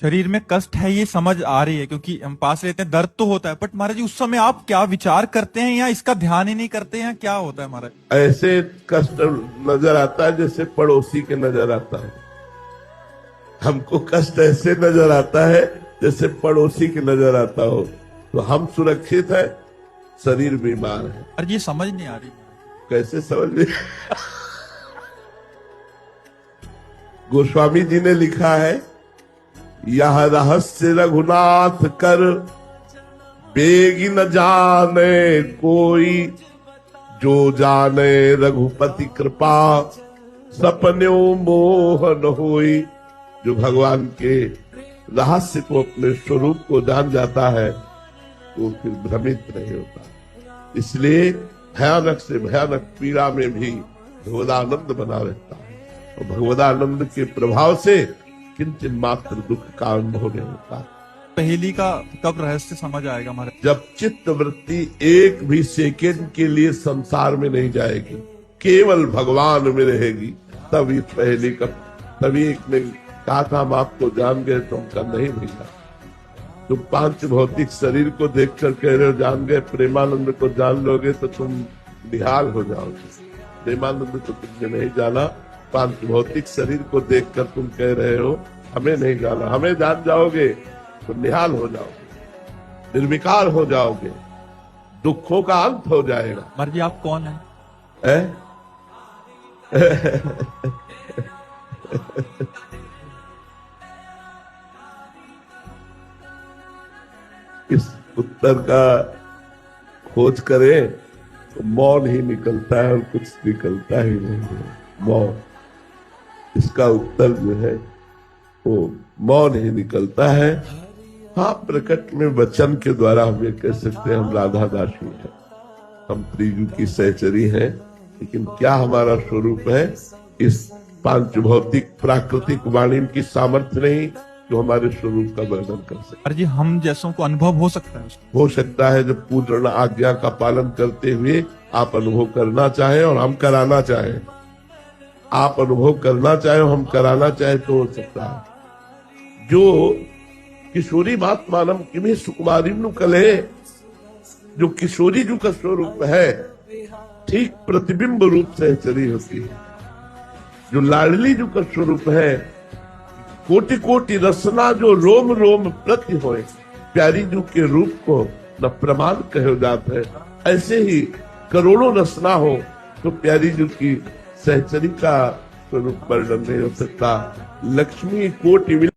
शरीर में कष्ट है ये समझ आ रही है, क्योंकि हम पास रहते हैं, दर्द तो होता है। बट महाराज जी उस समय आप क्या विचार करते हैं, या इसका ध्यान ही नहीं करते हैं, क्या होता है महाराज? ऐसे कष्ट नजर आता है जैसे पड़ोसी के नजर आता है। हमको कष्ट ऐसे नजर आता है जैसे पड़ोसी के नजर आता हो। तो हम सुरक्षित है, शरीर बीमार है। और ये समझ नहीं आ रही। कैसे समझ में? गोस्वामी जी ने लिखा है, यह रहस्य रघुनाथ कर बेगी न जाने कोई, जो जाने रघुपति कृपा सपन्यो मोह न होई। जो भगवान के रहस्य को, अपने स्वरूप को जान जाता है वो फिर भ्रमित नहीं होता। इसलिए भयानक से भयानक पीड़ा में भी भगवदानंद बना रहता है, और भगवदानंद के प्रभाव से किंचित मात्र दुख का अनुभव नहीं होता। पहेली का कब रहस्य समझ आएगा महाराज? जब चित्त वृत्ति एक भी सेकेंड के लिए संसार में नहीं जाएगी, केवल भगवान में रहेगी, तब इस पहेली का। तभी एक ने कहा था, हम आपको जान गए, तो हमका नहीं भैया, तुम पांच भौतिक शरीर को देखकर कह रहे हो जान गए, प्रेमानंद को जान लोगे तो तुम निहाल हो जाओगे। प्रेमानंद तो तुमने नहीं जाना, पांच भौतिक शरीर को देखकर तुम कह रहे हो हमें नहीं जाना। हमें जान जाओगे तो निहाल हो जाओगे, निर्विकार हो जाओगे, दुखों का अंत हो जाएगा। महाराज जी आप कौन है? इस उत्तर का खोज करें तो मौन ही निकलता है, और कुछ निकलता ही नहीं है। मौन, इसका उत्तर जो है वो मौन ही निकलता है। हाँ, प्रकट में वचन के द्वारा हम ये कह सकते हैं हम राधा दासी हैं, हम त्रिजु की सहचरी हैं, लेकिन क्या हमारा स्वरूप है, इस पांच भौतिक प्राकृतिक वाणी की सामर्थ्य नहीं जो हमारे स्वरूप का वर्णन कर सके। महाराज जी हम जैसों को अनुभव हो सकता है उसका? हो सकता है, जब पूर्ण आज्ञा का पालन करते हुए आप अनुभव करना चाहें और हम कराना चाहें। आप अनुभव करना चाहे, हम कराना चाहे तो हो सकता है। जो किशोरी बात मानम किमी सुकुमारी नु कले, जो किशोरी जो का स्वरूप है ठीक प्रतिबिंब रूप से चरी होती है। जो लाडली जो का स्वरूप है, कोटि कोटि रसना जो रोम रोम प्रति होए, प्यारी जू के रूप को न प्रमाण कहो जात है। ऐसे ही करोड़ों रसना हो तो प्यारी जू की सहचरी का स्वरूप वर्णन नहीं हो सकता। लक्ष्मी कोटि